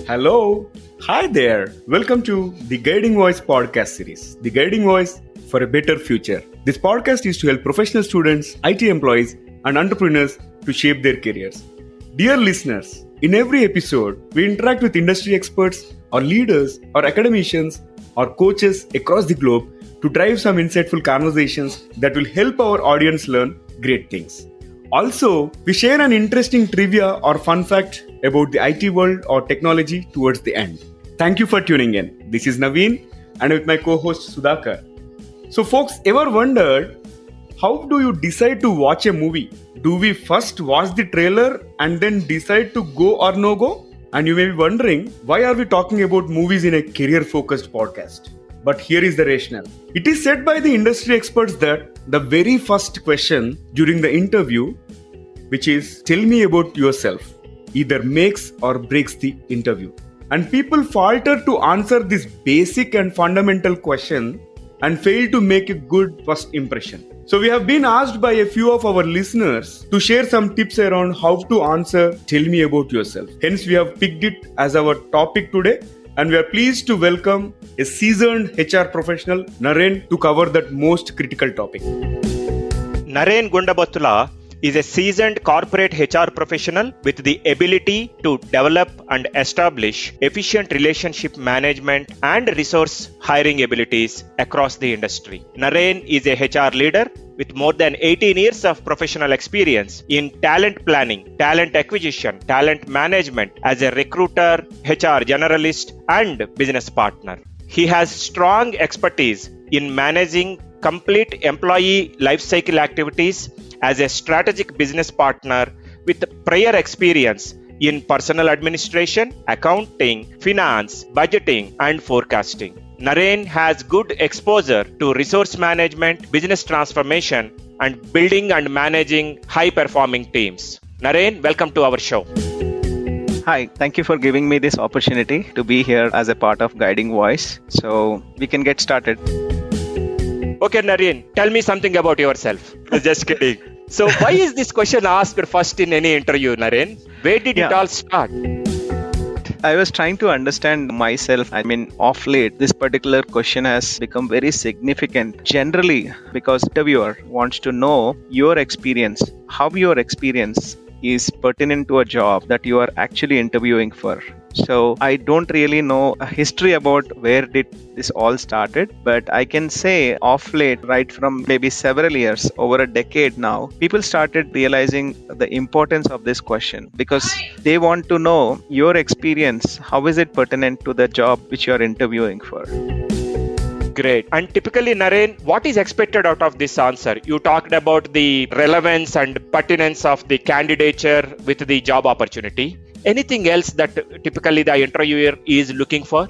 Hello. Hi there. Welcome to the Guiding Voice podcast series, The Guiding Voice for a Better Future. This podcast is to help professional students, IT employees, and entrepreneurs to shape their careers. Dear listeners, in every episode, we interact with industry experts, or leaders, or academicians, or coaches across the globe to drive some insightful conversations that will help our audience learn great things. Also, we share an interesting trivia or fun fact about the IT world or technology towards the end. Thank you for tuning in. This is Naveen and with my co-host Sudhakar. So folks, ever wondered, how do you decide to watch a movie? Do we first watch the trailer and then decide to go or no go? And you may be wondering, why are we talking about movies in a career-focused podcast? But here is the rationale. It is said by the industry experts that the very first question during the interview, which is, tell me about yourself, either makes or breaks the interview. And people falter to answer this basic and fundamental question and fail to make a good first impression. So we have been asked by a few of our listeners to share some tips around how to answer tell me about yourself. Hence we have picked it as our topic today, and we are pleased to welcome a seasoned HR professional, Narane, to cover that most critical topic. Narane Gundabathula is a seasoned corporate HR professional with the ability to develop and establish efficient relationship management and resource hiring abilities across the industry. Narane is a HR leader with more than 18 years of professional experience in talent planning, talent acquisition, talent management as a recruiter, HR generalist, and business partner. He has strong expertise in managing complete employee lifecycle activities as a strategic business partner with prior experience in personal administration, accounting, finance, budgeting, and forecasting. Narane has good exposure to resource management, business transformation, and building and managing high-performing teams. Narane, welcome to our show. Hi, thank you for giving me this opportunity to be here as a part of Guiding Voice. So we can get started. Okay, Narane, tell me something about yourself. Just kidding. So why is this question asked first in any interview, Narane? Where did it all start? I was trying to understand myself. Of late, this particular question has become very significant. Generally, because interviewer wants to know your experience, how your experience is pertinent to a job that you are actually interviewing for. So I don't really know a history about where did this all started, but I can say of late, right from maybe several years, over a decade now, people started realizing the importance of this question because they want to know your experience. How is it pertinent to the job which you are interviewing for? Great. And typically, Narane, what is expected out of this answer? You talked about the relevance and pertinence of the candidature with the job opportunity. Anything else that typically the interviewer is looking for?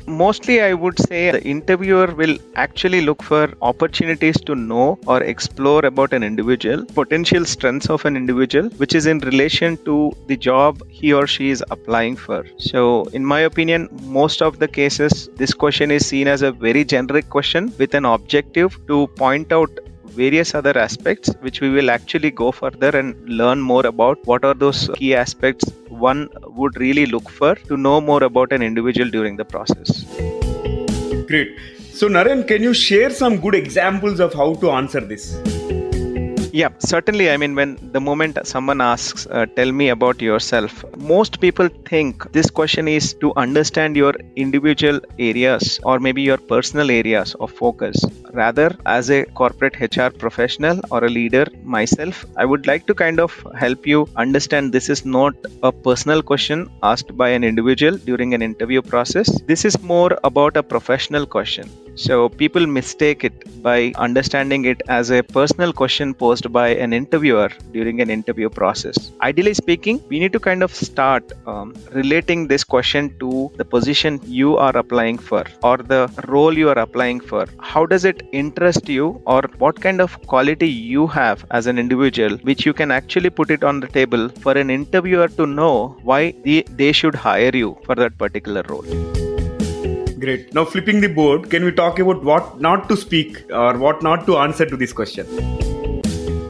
Mostly, I would say the interviewer will actually look for opportunities to know or explore about an individual, potential strengths of an individual, which is in relation to the job he or she is applying for. So, in my opinion, most of the cases, this question is seen as a very generic question with an objective to point out various other aspects which we will actually go further and learn more about. What are those key aspects one would really look for to know more about an individual during the process? Great. So Narane, can you share some good examples of how to answer this? Yeah, certainly. When the moment someone asks, tell me about yourself, most people think this question is to understand your individual areas or maybe your personal areas of focus. Rather, as a corporate HR professional or a leader myself, I would like to kind of help you understand this is not a personal question asked by an individual during an interview process. This is more about a professional question. So people mistake it by understanding it as a personal question posed by an interviewer during an interview process. Ideally speaking, we need to kind of start relating this question to the position you are applying for or the role you are applying for. How does it interest you, or what kind of quality you have as an individual which you can actually put it on the table for an interviewer to know why they should hire you for that particular role. Great. Now flipping the board, can we talk about what not to speak or what not to answer to this question?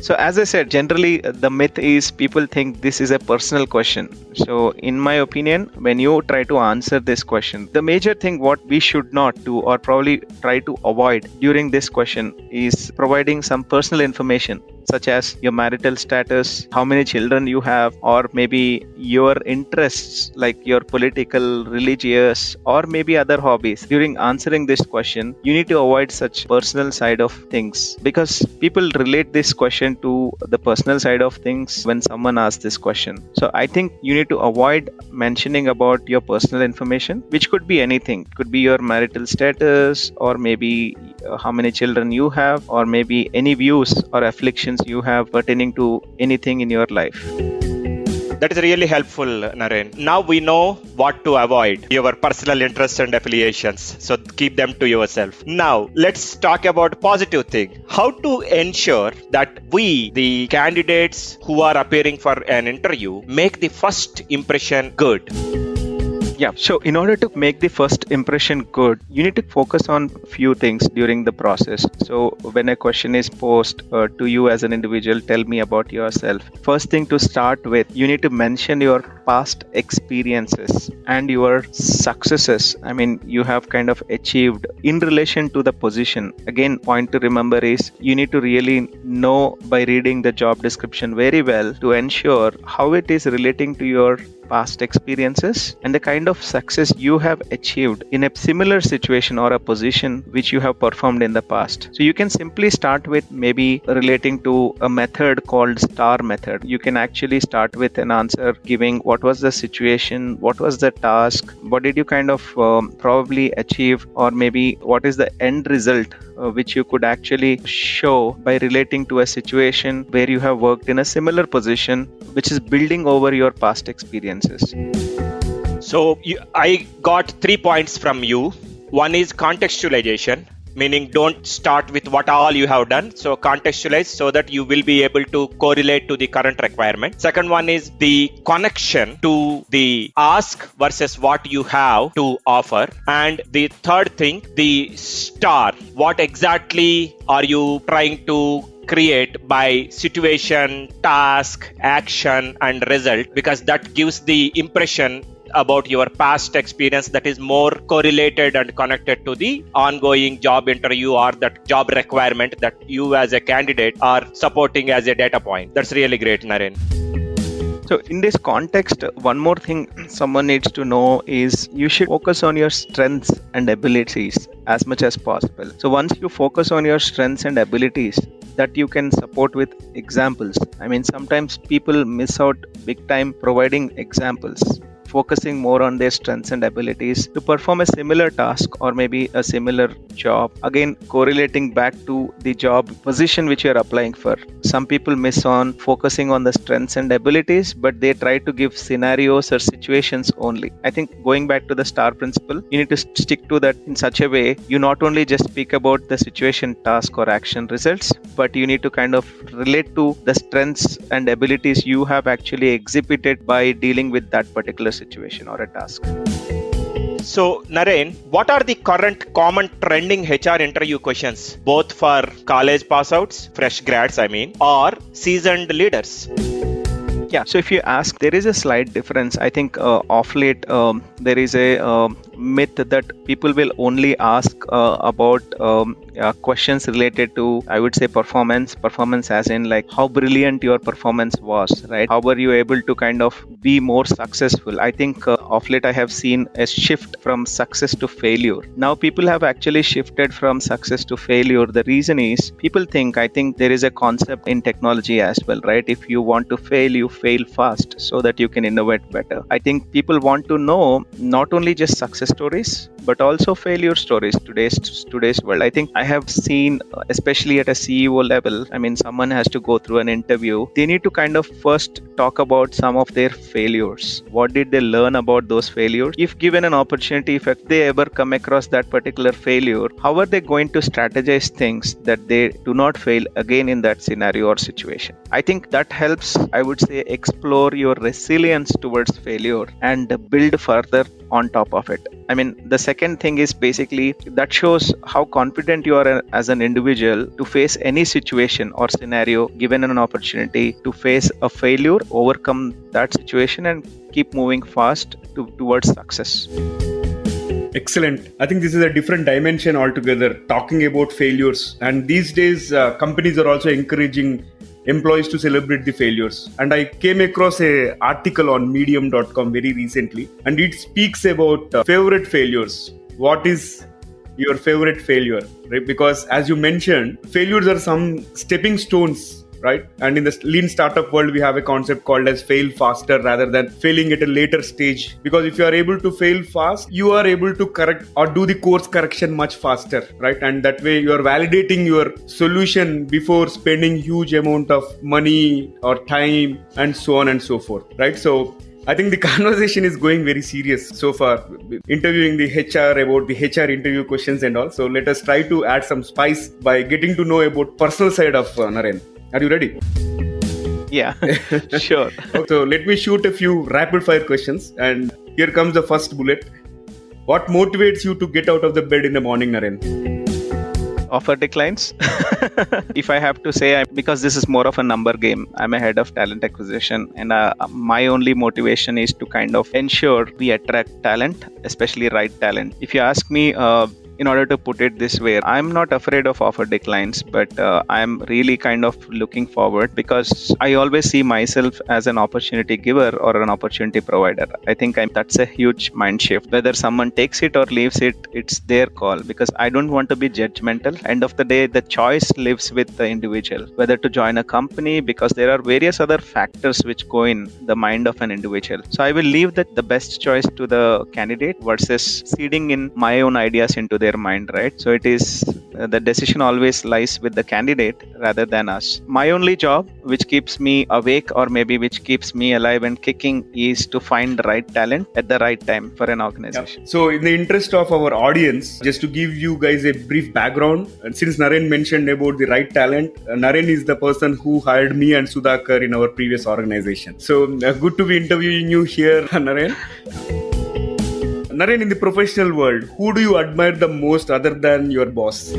So as I said, generally the myth is people think this is a personal question. So in my opinion, when you try to answer this question, the major thing what we should not do or probably try to avoid during this question is providing some personal information such as your marital status, how many children you have, or maybe your interests like your political, religious, or maybe other hobbies. During answering this question, you need to avoid such personal side of things because people relate this question to the personal side of things when someone asks this question. So I think you need to avoid mentioning about your personal information, which could be anything. It could be your marital status, or maybe how many children you have, or maybe any views or afflictions you have pertaining to anything in your life. That is really helpful, Narane. Now we know what to avoid, your personal interests and affiliations. So keep them to yourself. Now let's talk about positive thing. How to ensure that we, the candidates who are appearing for an interview, make the first impression good. Yeah, so in order to make the first impression good, you need to focus on few things during the process. So when a question is posed to you as an individual, tell me about yourself. First thing to start with, you need to mention your past experiences and your successes. I mean, you have kind of achieved in relation to the position. Again, point to remember is you need to really know by reading the job description very well to ensure how it is relating to your past experiences and the kind of success you have achieved in a similar situation or a position which you have performed in the past. So you can simply start with maybe relating to a method called STAR method. You can actually start with an answer giving what was the situation, what was the task, what did you kind of probably achieve, or maybe what is the end result which you could actually show by relating to a situation where you have worked in a similar position, which is building over your past experiences. So I got 3 points from you. One is contextualization, meaning don't start with what all you have done. So contextualize so that you will be able to correlate to the current requirement. Second one is the connection to the ask versus what you have to offer. And the third thing, the STAR. What exactly are you trying to create by situation, task, action, and result? Because that gives the impression about your past experience that is more correlated and connected to the ongoing job interview or that job requirement that you as a candidate are supporting as a data point. That's really great, Narane. So in this context, one more thing someone needs to know is you should focus on your strengths and abilities as much as possible. So once you focus on your strengths and abilities, that you can support with examples. I mean, sometimes people miss out big time providing examples, focusing more on their strengths and abilities to perform a similar task or maybe a similar job. Again, correlating back to the job position which you are applying for. Some people miss on focusing on the strengths and abilities, but they try to give scenarios or situations only. I think going back to the STAR principle, you need to stick to that in such a way you not only just speak about the situation, task, or action results, but you need to kind of relate to the strengths and abilities you have actually exhibited by dealing with that particular situation or a task. So, Narane, what are the current common trending HR interview questions, both for college pass outs, fresh grads, or seasoned leaders? Yeah, so if you ask, there is a slight difference. I think of late, there is a myth that people will only ask about questions related to, I would say, performance as in like how brilliant your performance was, right? How were you able to kind of be more successful? I think of late I have seen a shift from success to failure. Now people have actually shifted from success to failure. The reason is people think, I think there is a concept in technology as well, right? If you want to fail, you fail fast so that you can innovate better. I think people want to know not only just success stories, but also failure stories today's world. I think I have seen, especially at a CEO level, I mean, someone has to go through an interview. They need to kind of first talk about some of their failures. What did they learn about those failures? If given an opportunity, if they ever come across that particular failure, how are they going to strategize things that they do not fail again in that scenario or situation? I think that helps, I would say, explore your resilience towards failure and build further on top of it. I mean, the second thing is basically that shows how confident you are as an individual to face any situation or scenario given an opportunity to face a failure, overcome that situation, and keep moving fast towards success. Excellent. I think this is a different dimension altogether, talking about failures. And these days, companies are also encouraging employees to celebrate the failures. And I came across an article on medium.com very recently, and it speaks about favorite failures. What is your favorite failure? Right? Because as you mentioned, failures are some stepping stones, right? And in the lean startup world, we have a concept called as fail faster rather than failing at a later stage. Because if you are able to fail fast, you are able to correct or do the course correction much faster, right? And that way you are validating your solution before spending huge amount of money or time and so on and so forth, right? So I think the conversation is going very serious so far, interviewing the HR about the HR interview questions and all. So let us try to add some spice by getting to know about personal side of Narane. Are you ready? Yeah, sure. So let me shoot a few rapid fire questions. And here comes the first bullet. What motivates you to get out of the bed in the morning, Narane? Offer declines. If I have to say, because this is more of a number game, I'm a head of talent acquisition, and my only motivation is to kind of ensure we attract talent, especially right talent. If you ask me, in order to put it this way, I'm not afraid of offer declines, but I'm really kind of looking forward because I always see myself as an opportunity giver or an opportunity provider. I think that's a huge mind shift. Whether someone takes it or leaves it, it's their call, because I don't want to be judgmental. End of the day, the choice lives with the individual, whether to join a company, because there are various other factors which go in the mind of an individual. So I will leave the best choice to the candidate versus seeding in my own ideas into their mind, right? So it is the decision always lies with the candidate rather than us. My only job, which keeps me awake or maybe which keeps me alive and kicking, is to find the right talent at the right time for an organization. Yeah. So in the interest of our audience, just to give you guys a brief background, and since Narane mentioned about the right talent, Narane is the person who hired me and Sudhakar in our previous organization. So good to be interviewing you here, Narane. Narane, in the professional world, who do you admire the most other than your boss?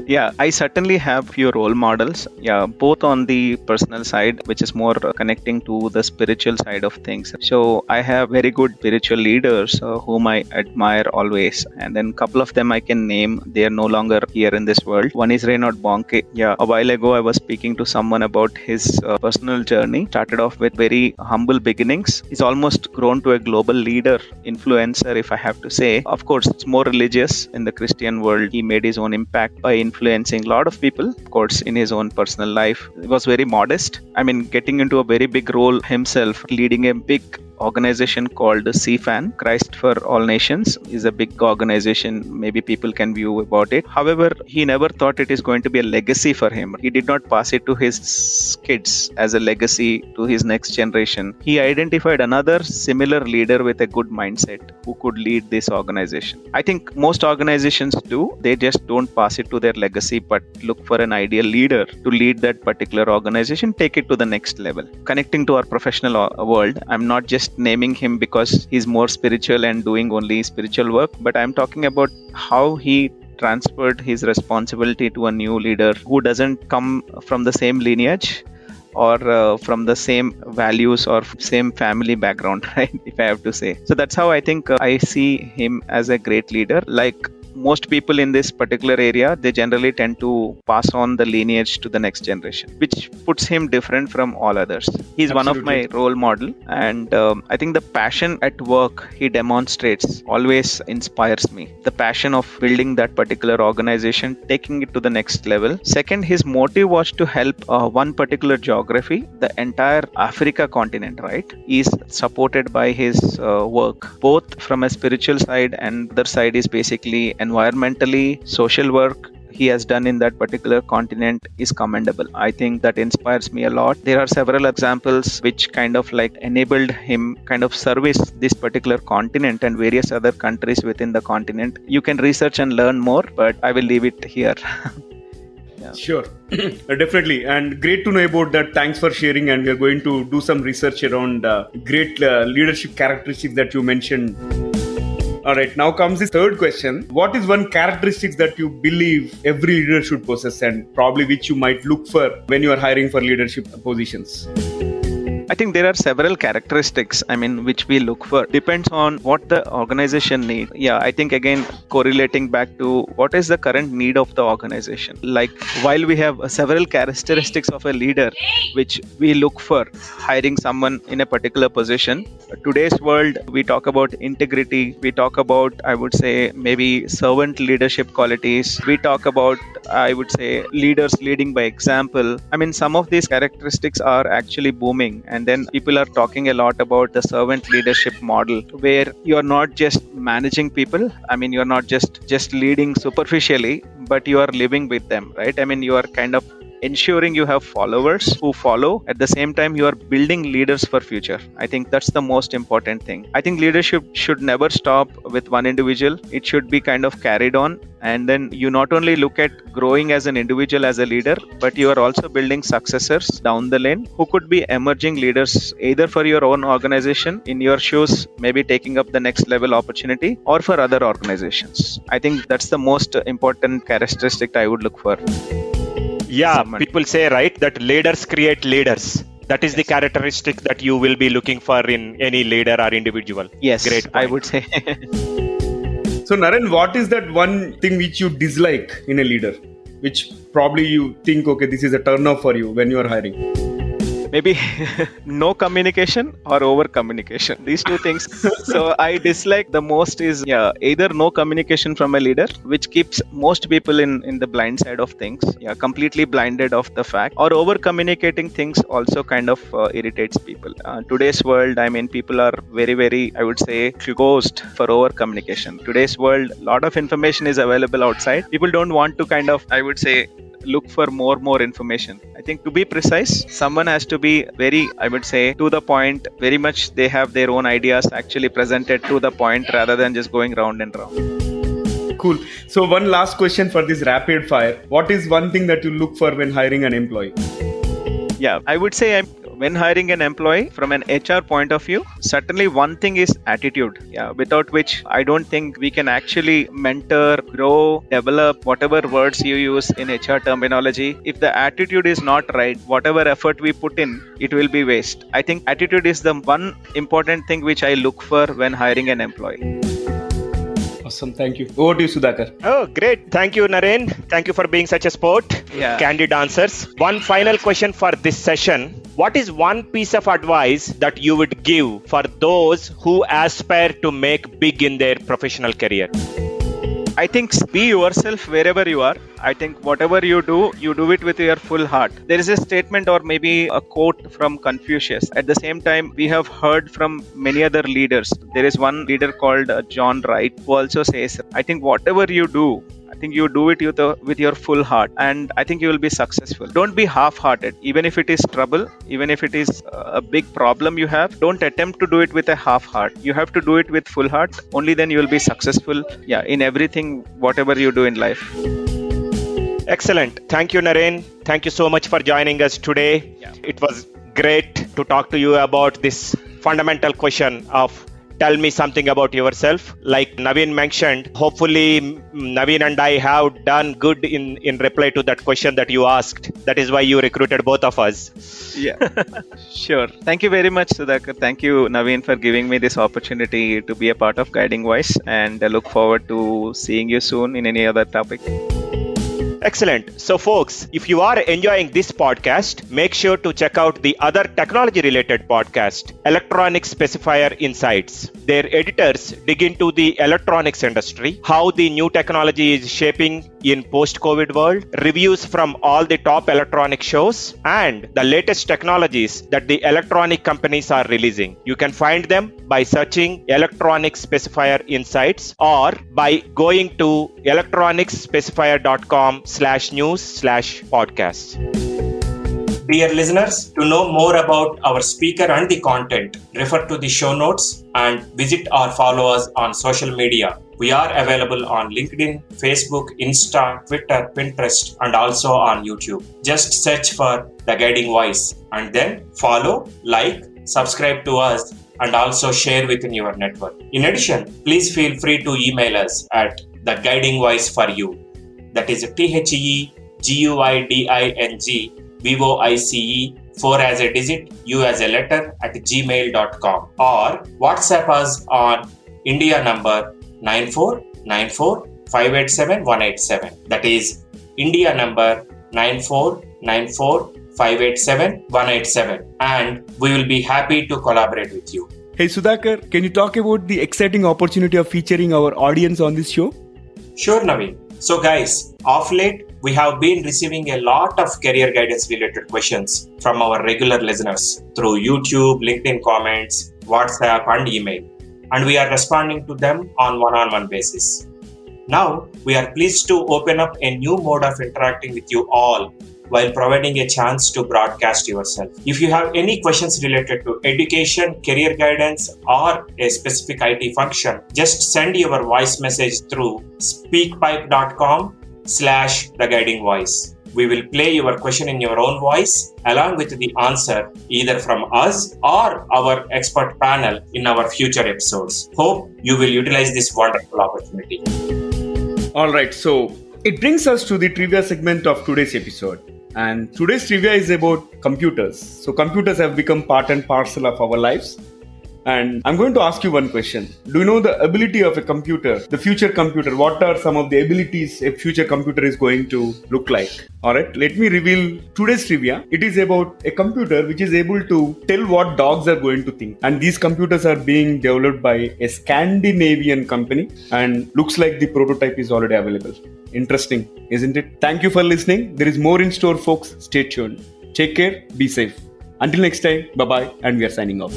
Yeah, I certainly have few role models. Yeah, both on the personal side, which is more connecting to the spiritual side of things. So I have very good spiritual leaders whom I admire always. And then a couple of them I can name. They are no longer here in this world. One is Reinhard Bonnke. Yeah, a while ago I was speaking to someone about his personal journey. Started off with very humble beginnings. He's almost grown to a global leader, influencer, if I have to say. Of course, it's more religious in the Christian world. He made his own impact by influencing a lot of people, of course, in his own personal life. He was very modest. I mean, getting into a very big role himself, leading a big organization called CFAN, Christ for All Nations, is a big organization. Maybe people can view about it. However, he never thought it is going to be a legacy for him. He did not pass it to his kids as a legacy to his next generation. He identified another similar leader with a good mindset who could lead this organization. I think most organizations do. They just don't pass it to their legacy, but look for an ideal leader to lead that particular organization, take it to the next level. Connecting to our professional world, I'm not just naming him because he's more spiritual and doing only spiritual work, but I'm talking about how he transferred his responsibility to a new leader who doesn't come from the same lineage or from the same values or same family background, right? If I have to say. So that's how I think I see him as a great leader. Like most people in this particular area, they generally tend to pass on the lineage to the next generation, which puts him different from all others. He's one of my role model, and I think the passion at work he demonstrates always inspires me. The passion of building that particular organization, taking it to the next level. Second, his motive was to help one particular geography, the entire Africa continent, right? Is supported by his work, both from a spiritual side, and the other side is basically environmentally, social work he has done in that particular continent is commendable. I think that inspires me a lot. There are several examples which kind of like enabled him kind of service this particular continent and various other countries within the continent. You can research and learn more, but I will leave it here. Yeah. Sure, definitely, and great to know about that. Thanks for sharing, and we are going to do some research around great leadership characteristics that you mentioned. All right, now comes the third question. What is one characteristics that you believe every leader should possess and probably which you might look for when you are hiring for leadership positions? I think there are several characteristics, which we look for. Depends on what the organization needs. Yeah, I think again, correlating back to what is the current need of the organization. Like while we have several characteristics of a leader, which we look for hiring someone in a particular position. Today's world, we talk about integrity. We talk about, I would say, maybe servant leadership qualities. We talk about, I would say, leaders leading by example. Some of these characteristics are actually booming. And then people are talking a lot about the servant leadership model, where you're not just managing people. You're not just leading superficially, but you are living with them, right? You are kind of ensuring you have followers who follow. At the same time, you are building leaders for future. I think that's the most important thing. I think leadership should never stop with one individual. It should be kind of carried on. And then you not only look at growing as an individual, as a leader, but you are also building successors down the lane who could be emerging leaders either for your own organization, in your shoes, maybe taking up the next level opportunity, or for other organizations. I think that's the most important characteristic I would look for. Yeah, people say, right, that leaders create leaders. That is the characteristic that you will be looking for in any leader or individual. Yes, great point. I would say. So Naren, what is that one thing which you dislike in a leader, which probably you think, okay, this is a turn off for you when you are hiring? Maybe no communication or over communication. These two things. So I dislike the most is either no communication from a leader, which keeps most people in the blind side of things, completely blinded of the fact, or over communicating things also kind of irritates people. Today's world, people are very, very, I would say, closed for over communication. Today's world, a lot of information is available outside. People don't want to kind of, I would say, look for more information. I think to be precise, someone has to be very, I would say, to the point. Very much they have their own ideas actually presented to the point rather than just going round and round. Cool. So one last question for this rapid fire. What is one thing that you look for when hiring an employee? Yeah, I would say when hiring an employee from an HR point of view, certainly one thing is attitude. Without which I don't think we can actually mentor, grow, develop, whatever words you use in HR terminology. If the attitude is not right, whatever effort we put in, it will be waste. I think attitude is the one important thing which I look for when hiring an employee. Awesome. Thank you. Over to you, Sudhakar. Oh, great. Thank you, Narane. Thank you for being such a sport. Candid answers. One final question for this session. What is one piece of advice that you would give for those who aspire to make big in their professional career? I think be yourself wherever you are. I think whatever you do it with your full heart. There is a statement or maybe a quote from Confucius. At the same time, we have heard from many other leaders. There is one leader called John Wright who also says, I think whatever you do, I think you do it with your full heart, and I think you will be successful. Don't be half-hearted. Even if it is trouble, even if it is a big problem you have, don't attempt to do it with a half heart. You have to do it with full heart. Only then you will be successful in everything, whatever you do in life. Excellent. Thank you, Narane. Thank you so much for joining us today. It was great to talk to you about this fundamental question of tell me something about yourself. Like Naveen mentioned, hopefully Naveen and I have done good in reply to that question that you asked. That is why you recruited both of us. Yeah, sure. Thank you very much, Sudhakar. Thank you, Naveen, for giving me this opportunity to be a part of Guiding Voice, and I look forward to seeing you soon in any other topic. Excellent. So folks, if you are enjoying this podcast, make sure to check out the other technology related podcast, Electronic Specifier Insights. Their editors dig into the electronics industry, how the new technology is shaping in post-COVID world, reviews from all the top electronic shows, and the latest technologies that the electronic companies are releasing. You can find them by searching Electronic Specifier Insights or by going to electronicsspecifier.com/news/podcasts. Dear listeners, to know more about our speaker and the content, refer to the show notes and visit or follow us on social media. We are available on LinkedIn, Facebook, Insta, Twitter, Pinterest, and also on YouTube. Just search for The Guiding Voice and then follow, like, subscribe to us and also share within your network. In addition, please feel free to email us at the guiding voice for you. That is TheGuidingVoice 4 as a digit, U as a letter at gmail.com, or WhatsApp us on India number 9494587187. That is India number 9494587187, and we will be happy to collaborate with you. Hey Sudhakar, can you talk about the exciting opportunity of featuring our audience on this show? Sure, Naveen. So guys, of late, we have been receiving a lot of career guidance related questions from our regular listeners through YouTube, LinkedIn comments, WhatsApp and email, and we are responding to them on one-on-one basis. Now, we are pleased to open up a new mode of interacting with you all while providing a chance to broadcast yourself. If you have any questions related to education, career guidance, or a specific IT function, just send your voice message through speakpipe.com/theguidingvoice. We will play your question in your own voice along with the answer either from us or our expert panel in our future episodes. Hope you will utilize this wonderful opportunity. Alright, so it brings us to the trivia segment of today's episode. And today's trivia is about computers. So computers have become part and parcel of our lives. And I'm going to ask you one question. Do you know the ability of a computer, the future computer? What are some of the abilities a future computer is going to look like? Alright, let me reveal today's trivia. It is about a computer which is able to tell what dogs are going to think. And these computers are being developed by a Scandinavian company, and looks like the prototype is already available. Interesting, isn't it? Thank you for listening. There is more in store, folks. Stay tuned. Take care. Be safe. Until next time, bye-bye, and we are signing off.